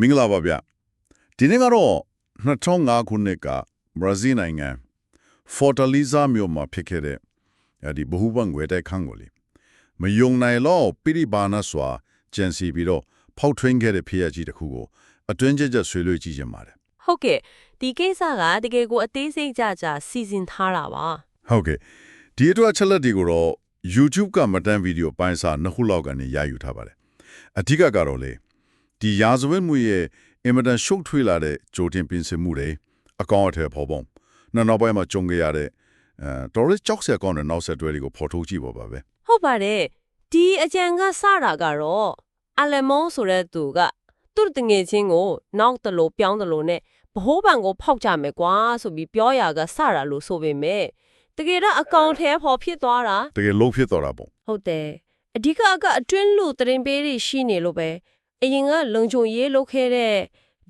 မင်္ဂလာပါဗျဒီနေ့ကတော့2005ခုနှစ်ကဘရာဇီးနိုင်ငံ Fortaleza မြို့မှာဖြစ်ခဲ့တဲ့ဒီဘ ഹു ဘန်ငွေတိုက်ခန်းကိုလေမယုံနိုင်လို့ပြိဘာနာစွာကြံစီပြီးတော့ဖောက်ထွင်းခဲ့တဲ့ဖြစ်ရပ်ကြီးတစ်ခုကိုအတွင်းကျကျဆွေးနွေးကြည့်ကြပါမယ်ဟုတ်ကဲ့ဒီကိစ္စကတကယ်ကိုအသေးစိတ်ကြကြစီစဉ်ထားတာပါဟုတ်ကဲ့ဒီအတွက်ချက်လက်တွေကိုတော့ YouTube ကမတန်းဗီဒီယိုပိုင်းစာနှစ်ခုလောက်ကနေရယူထားပါတယ်အဓိကကတော့လေဒီရာဇဝတ်မှုရဲ့အင်မတန်ရှုပ်ထွေးလာတဲ့ကြိုတင်ပြင်ဆင်မှုတွေအကောင့်အထည်ဖော်ပုံနောက်ပိုင်းမှာကြုံခဲ့ရတဲ့တော်ရစ်ကြောက်ဆက်ကောင်းတဲ့နောက်ဆက်တွဲတွေကိုဖော်ထုတ်ကြည့်ပါပါပဲဟုတ်ပါတယ်ဒီအကြံကစတာကတော့အလမွန်ဆိုတဲ့သူကသူ့တငယ်ချင်းကိုနောက်တလို့ပြောင်းတလို့နဲ့ဘဟိုးဘန်ကိုဖောက်ကြမယ်ကွာဆိုပြီးပြောရကစတာလို့ဆိုပေမဲ့တကယ်တော့အကောင့်ထဲဖော်ဖြစ်သွားတာတကယ်လုံးဖြစ်သွားတာပေါ့ဟုတ်တယ်အဓိကအတွင်းလူတရင်ပေးတွေရှိနေလို့ပဲအရင်ကလုံခြုံရေးလုပ်ခဲ့တဲ့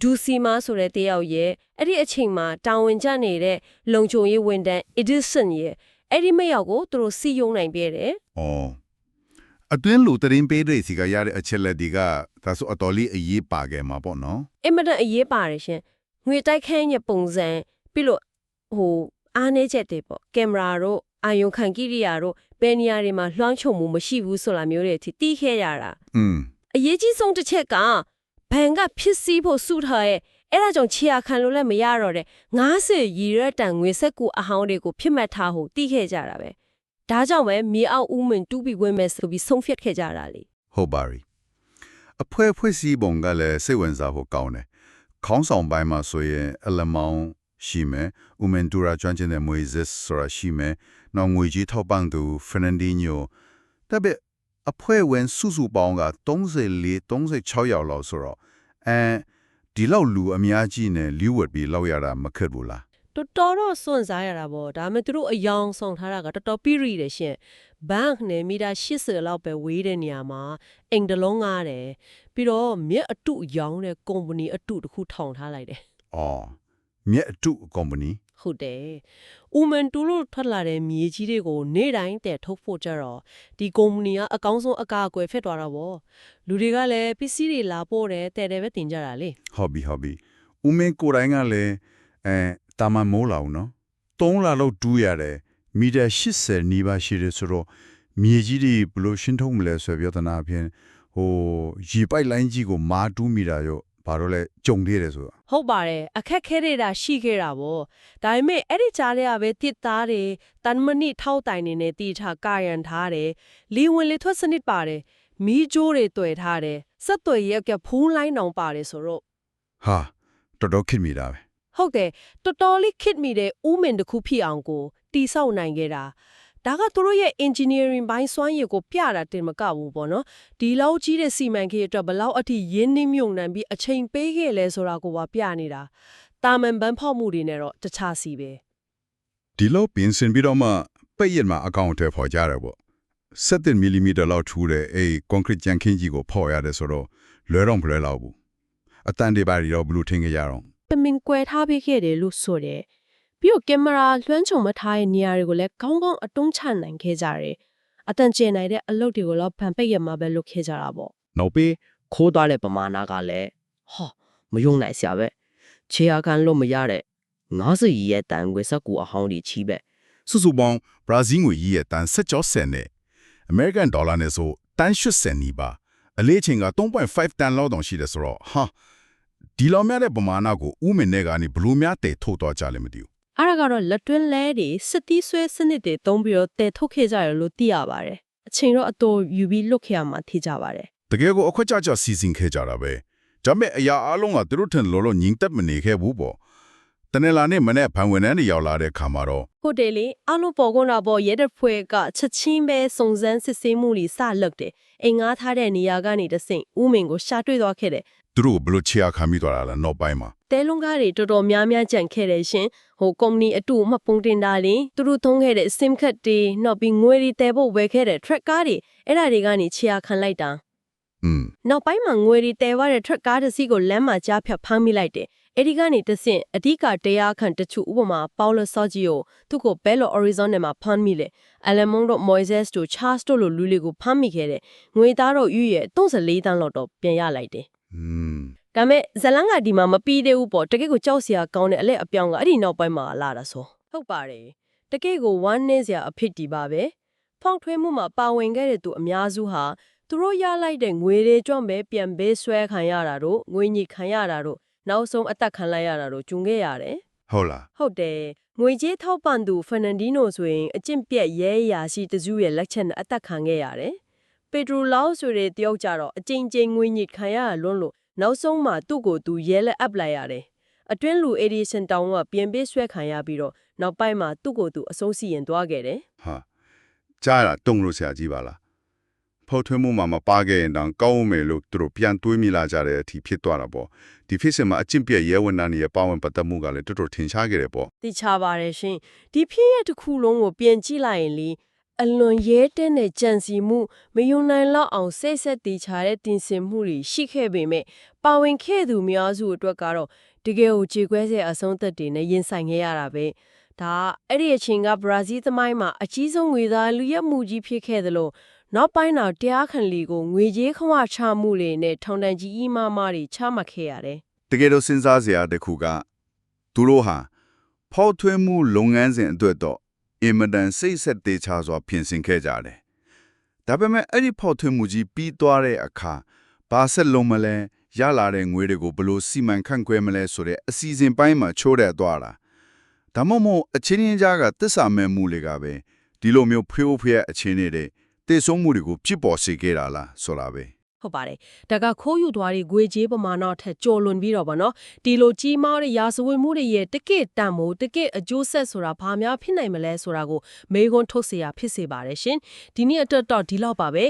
ဒူစီမာဆိုတဲ့တယောက်ရဲ့အဲ့ဒီအချိန်မှာတာဝန်ကျနေတဲ့လုံခြုံရေးဝန်ထမ်း Edison ရဲ့အဲ့ဒီမယောက်ကိုသူတို့စီယုံနိုင်ပြတယ်။အော်အတွင်းလူတရင်ပေးတွေစီကရတဲ့အချက်လက်တွေကဒါဆိုအတော်လေးအရေးပါခဲ့မှာပေါ့နော်။အင်မတန်အရေးပါတယ်ရှင်။ငွေတိုက်ခန်းရဲ့ပုံစံပြီးလို့အားနေချက်တွေပေါ့ကင်မရာတို့အာယုံခံကိရိယာတို့ဘယ်နေရာတွေမှာလွှမ်းခြုံမှုမရှိဘူးဆိုတာမျိုးတွေအထိတီးခဲ့ရတာအရေးကြီးဆုံးတစ်ချက်ကဘန်ကဖြစ်စည်းဖို့စုထားရဲ့အဲ့ဒါကြောင့်ခြေရခံလို့လည်းမရတော့တဲ့90ရီရက်တန်ငွေဆက်ကူအဟောင်းတွေကိုဖြစ်မှတ်ထားဖို့တီးခဲ့ကြတာပဲဒါကြောင့်ပဲမြေအောက်ဥမင်တူးပြီးဝင်မယ်ဆိုပြီးဆုံးဖြတ်ခဲ့ကြတာလေဟုတ်ပါပြီအဖွဲ့စည်းပုံကလည်းစိတ်ဝင်စားဖို့ကောင်းတယ်ခေါင်းဆောင်ပိုင်းမှာဆိုရင်အလမောင်ရှိမယ်ဥမင်တူရာကျွမ်းကျင်တဲ့မွေဇက်ဆိုတာရှိမယ်နောက်ငွေကြီးထောက်ပံ့သူဖရနန်ဒီညိုတဲ့အဖွဲ့ဝင်စုပေါင်းက34-36ယောက်လောက်ဆိုတော့ဒီလောက်လူအများကြီးနဲ့လျှို့ဝှက်ပြီးလောက်ရတာမခက်ဘူးလားတော်တော့စွန့်စားရတာပေါ့ဒါပေမဲ့သူတို့အယောင်ဆောင်ထားတာကတော်တော်ပြည့်တယ်ရှင်ဘန်နဲ့မီတာ80လောက်ပဲဝေးတဲ့နေရာမှာအိမ်တလုံးငားတယ်ပြီးတော့မြက်အတုရောင်းတဲ့ကုမ္ပဏီအတုတစ်ခုထောင်ထားလိုက်တယ်အော်မြက်အတုကုမ္ပဏီဟုတ်တယ်။ဥမန်တူလို့ထွက်လာတဲ့မြေကြီးတွေကိုနေ့တိုင်းတည်ထုတ်ဖို့ကြတော့ဒီကုမ္ပဏီကအကောင်းဆုံးအကာအကွယ်ဖြစ်သွားတာပေါ့။လူတွေကလည်းပစ္စည်းတွေလာပို့တယ်တဲ့တယ်ပဲတင်ကြတာလေ။ဟုတ်ပြီ။ဥမန်ကိုယ်တိုင်ကလည်းတာမန်မိုးလာအောင်နော်။3လလောက်တူးရတယ်။မီတာ80နီးပါးရှိတယ်ဆိုတော့မြေကြီးတွေဘလို့ရှင်းထုတ်မလဲဆိုပြဿနာအပြင်ရေပိုက်လိုင်းကြီးကိုမာတူးမိတာရောဘာလို့လဲကြုံသေးတယ်ဆိုတာဟုတ်ပါတယ်အခက်ခဲတွေတာရှိခဲ့တာဗောဒါပေမဲ့အဲ့ဒီကြားထဲကပဲတစ်သားတွေတန်မဏိထောက်တိုင်နေနဲ့တီထားကာရန်ထားတယ်လီဝင်လေထွက်စနစ်ပါတယ်မီးကြိုးတွေတွေ့ထားတယ်စက်တွေရက်ကဖုံးလိုင်းတောင်ပါတယ်ဆိုတော့ဟာတော်တော်ခစ်မိတာပဲဟုတ်ကဲ့တော်တော်လေးခစ်မိတဲ့ဥမင်တစ်ခုဖြစ်အောင်ကိုတီဆောက်နိုင်ခဲ့တာဒါကသူတို့ရဲ့ engineering ဘိုင်းစွမ်းရည်ကိုပြတာတင်မကဘူးပေါ့နော်ဒီလောက်ကြီးတဲ့စီမံကိန်းအတွက်ဘလောက်အထိရင်းနှီးမြှုပ်နှံပြီးအချိန်ပေးခဲ့လဲဆိုတာကိုပါပြနေတာတာမန်ဘန်းဖောက်မှုတွေနဲ့တော့တခြားစီပဲဒီလောက်ပင်စင်ပြီးတော့မှပိတ်ရမှာအကောင့်ထဲပေါ်ကြတယ်ပေါ့7 mm လောက်ထူတဲ့ကွန်ကရစ်ကြံခင်းကြီးကိုဖော်ရတယ်ဆိုတော့လွယ်တော့မလွယ်တော့ဘူးအတန်တွေပါရီတော့ဘလို့ထင်ကြရတော့တမင်ကွယ်ထားပေးခဲ့တယ်လို့ဆိုတယ်ပြီးတော့ကင်မရာလွှမ်းခြုံမထားတဲ့နေရာတွေကိုလည်းကောင်းကောင်းအတုံးချနိုင်ခဲ့ကြတယ်။အတန်ကျင်နိုင်တဲ့အလုပ်တွေကိုတော့ဗန်ပိတ်ရမှာပဲလုပ်ခဲ့ကြတာပေါ့။နောက်ပြီးခိုးသွားတဲ့ပမာဏကလည်းမယုံနိုင်စရာပဲ။ခြေအားခံလို့မရတဲ့90ရီရဲ့တန်ငွေစက်ကူအဟောင်းကြီးချီးပဲ။စုစုပေါင်းဘရာဇီးငွေကြီးရဲ့တန်16 ဆန်နဲ့အမေရိကန်ဒေါ်လာနဲ့ဆိုတန်80 ဆန်နီးပါအလေးချိန်က 3.5 တန်လောက်တောင်ရှိတယ်ဆိုတော့ဒီလောက်များတဲ့ပမာဏကိုဥမင်နဲ့ကနေဘလို့များတည်ထုတ်သွားကြလဲမသိဘူးအဲ့ဒါကတော့လက်တွင်းလဲတွေစစ်တီးဆွဲစနစ်တွေသုံးပြီးတော့တည်ထုတ်ခဲ့ကြရလို့သိရပါတယ်အချိန်တော့အတော်ယူပြီးလွတ်ခဲ့ရမှာထိကြပါတယ်တကယ်ကိုအခွက်ကြစီစဉ်ခဲ့ကြတာပဲဒါပေမဲ့အရာအလုံးကသူတို့ထင်လို့ညင်တက်မနေခဲ့ဘူးပေါ့တနေ့လာနေ့မနေ့ဖန်ဝင်နှန်းတွေရောက်လာတဲ့ခါမှာတော့ဟုတ်တယ်လေအလုံးပေါ်ကုန်တော့ရဲတပ်ဖွဲ့ကချက်ချင်းပဲစုံစမ်းစစ်ဆေးမှုတွေစလုပ်တယ်အိမ်ငါးထားတဲ့နေရာကနေတဆင့်ဥမင်ကိုရှာတွေ့သွားခဲ့တယ်သူတို့ဘလို့ချေခံမိသွားတာလဲနောက်ပိုင်းမှာတဲလုံးကားတွေတော်တော်များများကြံခဲ့တယ်ရှင်ကုမ္ပဏီအတူမှပုံတင်တာလေသူတို့သုံးခဲ့တဲ့ SIM ကတ်တွေနောက်ပြီးငွေတွေတဲဖို့ဝယ်ခဲ့တဲ့ track ကားတွေအဲ့ဒါတွေကနေချေခံလိုက်တာနောက်ပိုင်းမှာငွေတွေတဲသွားတဲ့ track ကားတစ်စီးကိုလမ်းမှာကြားဖြတ်ဖမ်းမိလိုက်တယ်အဲ့ဒီကနေတဆင့်အဓိကတရားခံတချို့ဥပမာပေါလောဆော့ဂျီယိုသူ့ကိုဘဲလို Horizon နဲ့မှာဖမ်းမိလေအလမုန်တို့ Moises တို့ Charles တို့လိုလူတွေကိုဖမ်းမိခဲ့တဲ့ငွေသားတို့ယူရဲ့34တန်းလောက်တော့ပြန်ရလိုက်တယ် ဒါမဲ့ဇလန်းကဒီမှာမပြီးသေးဘူးပေါ့တကယ့်ကိုကြောက်စရာကောင်းတဲ့အလက်အပြောင်းကအဲ့ဒီနောက်ပိုင်းမှာလာတာဆိုဟုတ်ပါတယ်တကယ့်ကိုဝမ်းနည်းစရာအဖြစ်ဒီပါပဲဖောက်ထွင်းမှုမှာပါဝင်ခဲ့တဲ့သူအများစုဟာသူတို့ရလိုက်တဲ့ငွေတွေကြွန့်ပဲပြန်ပေးဆွဲခံရတာတို့ငွေညှိခံရတာတို့နောက်ဆုံးအသက်ခံလိုက်ရတာတို့ကျုံခဲ့ရတယ် ဟုတ်လား ဟုတ်တယ်ငွေကြေးထောက်ပံ့သူဖာနန်ဒီနိုဆိုရင်အကျင့်ပြက်ရဲရာရှိတစုရဲ့လက်ချက်နဲ့အသက်ခံခဲ့ရတယ်ပက်ဒရိုလောဆိုတဲ့တယောက်ကြတော့အကျဉ်းချင်းငွေညှစ်ခံရလွန်းလို့နောက်ဆုံးမှသူ့ကိုသူရဲလက်အပ်လိုက်ရတယ်အတွင်းလူအေဒီဆန်တောင်ကပြင်ပေးဆွဲခံရပြီးတော့နောက်ပိုင်းမှာသူ့ကိုသူအဆုံးစီရင်သွားခဲ့တယ် ဟာကြားရတာတုံလို့ဆရာကြီးပါလားဖောက်ထွင်းမှုမှာမပါခဲ့ရင်တောင်ကောင်းမယ်လို့သူတို့ပြန်တွေးမိလာကြတဲ့အထိဖြစ်သွားတာပေါ့ဒီဖြစ်စဉ်မှာအကျင့်ပြည့်ရဲဝန်ထမ်းတွေရဲ့ပါဝင်ပတ်သက်မှုကလည်းတော်တော်ထင်ရှားခဲ့တယ်ပေါ့ သိချပါတယ်ရှင်ဒီဖြစ်ရတစ်ခုလုံးကိုပြင်ကြည့်လိုက်ရင်လေအလွန်ရဲတဲ့နဲ့ကြံစီမှုမယုံနိုင်လောက်အောင်စိတ်ဆက်တီချတဲ့တင်စင်မှုတွေရှိခဲ့ပေမဲ့ပါဝင်ခဲ့သူများစုအတွက်ကတော့တကယ်ကိုကြေကွဲစေအဆုံးသက်တွေနဲ့ရင်ဆိုင်ခဲ့ရတာပဲဒါအဲ့ဒီအချိန်ကဘရာဇီးသမိုင်းမှာအကြီးဆုံးငွေသားလူရက်မှုကြီးဖြစ်ခဲ့သလိုနောက်ပိုင်းတော့တရားခံလီကိုငွေကြေးခဝချမှုတွေနဲ့ထောင်ဒဏ်ကြီးအီးမားမားတွေချမှတ်ခဲ့ရတယ် တကယ်တော့စဉ်းစားစရာတစ်ခုကသူတို့ဟာဖောက်ထွင်းမှုလုပ်ငန်းစဉ်အတွက်တော့အင်မတန်စိတ်ဆက်သေးချစွာပြင်ဆင်ခဲ့ကြတယ်ဒါပေမဲ့အဲ့ဒီဖောက်ထွင်းမှုကြီးပြီးသွားတဲ့အခါဘာဆက်လုံးမလဲရလာတဲ့ငွေတွေကိုဘယ်လိုစီမံခန့်ခွဲမလဲဆိုတဲ့အစီအစဉ်ပိုင်းမှာချိုးတဲ့သွားတာဒါမှမဟုတ်အချင်းချင်းကြားကသစ္စာမဲ့မှုတွေကပဲဒီလိုမျိုးဖျိုးဖျက်အချင်းတွေတေဆုံးမှုတွေကိုဖြစ်ပေါ်စေခဲ့တာလားဆိုတာပဲ ဟုတ်ပါတယ်ဒါကခိုးယူသွားတဲ့ငွေကြေးပမာဏထက်ကျော်လွန်ပြီးတော့ဗောနော်ဒီလိုကြီးမားတဲ့ရာဇဝတ်မှုတွေရဲ့တကယ့်တန်မိုးတကယ့်အကျိုးဆက်ဆိုတာဘာများဖြစ်နိုင်မလဲဆိုတာကိုမေးခွန်းထုတ်เสียရဖြစ်စေပါတယ်ရှင်ဒီနေ့အတွက်တော့ဒီလောက်ပါပဲ